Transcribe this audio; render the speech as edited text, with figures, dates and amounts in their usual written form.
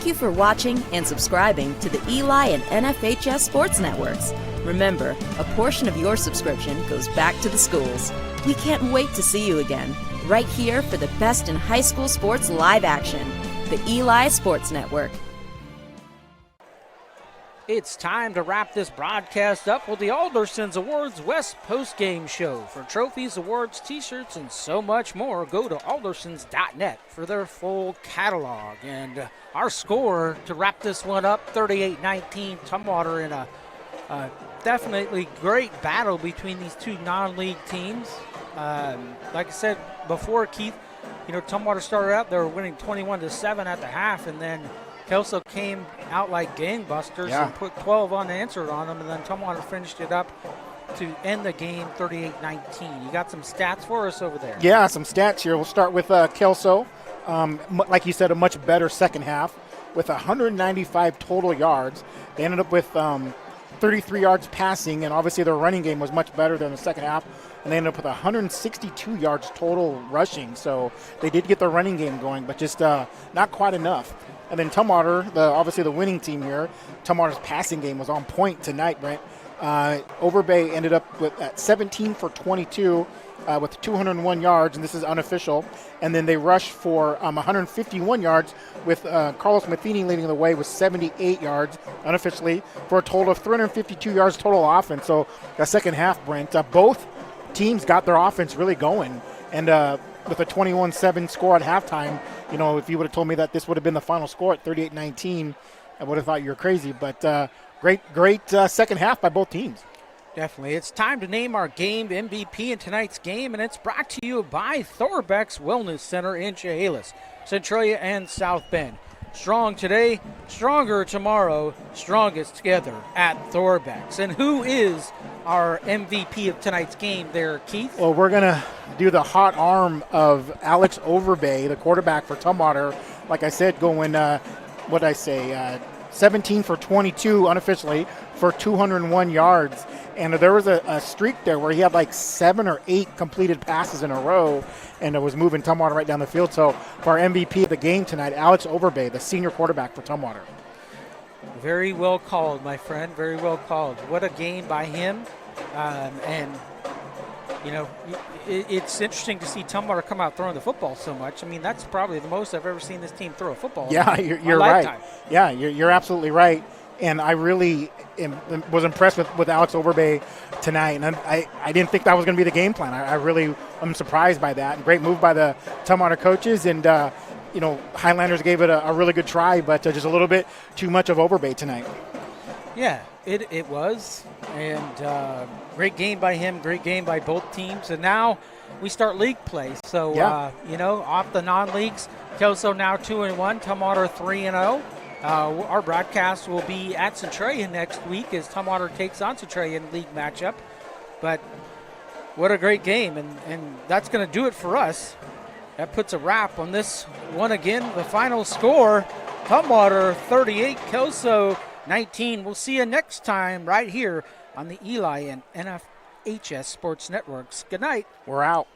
Thank you for watching and subscribing to the Eli and NFHS Sports Networks. Remember, a portion of your subscription goes back to the schools. We can't wait to see you again, right here for the best in high school sports live action. The Eli Sports Network. It's time to wrap this broadcast up with the Alderson's Awards West Postgame Show. For trophies, awards, t-shirts, and so much more, go to aldersons.net for their full catalog. And our score to wrap this one up, 38-19, Tumwater in a definitely great battle between these two non-league teams. Like I said before, Keith, Tumwater started out, they were winning 21-7 at the half, and then Kelso came out like gangbusters and put 12 unanswered on them, and then Tumwater finished it up to end the game 38-19. You got some stats for us over there? Yeah, some stats here. We'll start with Kelso. Like you said, a much better second half with 195 total yards. They ended up with 33 yards passing, and obviously their running game was much better than the second half, and they ended up with 162 yards total rushing. So they did get their running game going, but just not quite enough. And then Tumwater, obviously the winning team here, Tumwater's passing game was on point tonight, Brent. Overbay ended up at 17 for 22 with 201 yards, and this is unofficial. And then they rushed for 151 yards with Carlos Matheny leading the way with 78 yards unofficially for a total of 352 yards total offense. So the second half, Brent, both teams got their offense really going. And with a 21-7 score at halftime, if you would have told me that this would have been the final score at 38-19, I would have thought you were crazy. But great second half by both teams. Definitely. It's time to name our game MVP in tonight's game, and it's brought to you by Thorbeck's Wellness Center in Chehalis, Centralia, and South Bend. Strong today, stronger tomorrow, strongest together at Thorbeck's. And who is our MVP of tonight's game there, Keith? Well, we're going to do the hot arm of Alex Overbay, the quarterback for Tumwater. Like I said, going, 17 for 22 unofficially for 201 yards. And there was a streak there where he had like 7 or 8 completed passes in a row, and it was moving Tumwater right down the field. So for our MVP of the game tonight, Alex Overbay, the senior quarterback for Tumwater. Very well called, my friend. Very well called. What a game by him. It's interesting to see Tumwater come out throwing the football so much. I mean, that's probably the most I've ever seen this team throw a football. Yeah, you're right. Yeah, you're absolutely right. And I really was impressed with Alex Overbay tonight. And I didn't think that was going to be the game plan. I really am surprised by that. And great move by the Tumwater coaches. And, Highlanders gave it a really good try, but just a little bit too much of Overbay tonight. Yeah, it was. And great game by him, great game by both teams. And now we start league play. So, off the non-leagues, Kelso now 2-1, Tumwater 3-0. Our broadcast will be at Centralia next week as Tumwater takes on Centralia in league matchup. But what a great game, and that's going to do it for us. That puts a wrap on this one again. The final score, Tumwater 38, Kelso 19. We'll see you next time right here on the Eli and NFHS Sports Networks. Good night. We're out.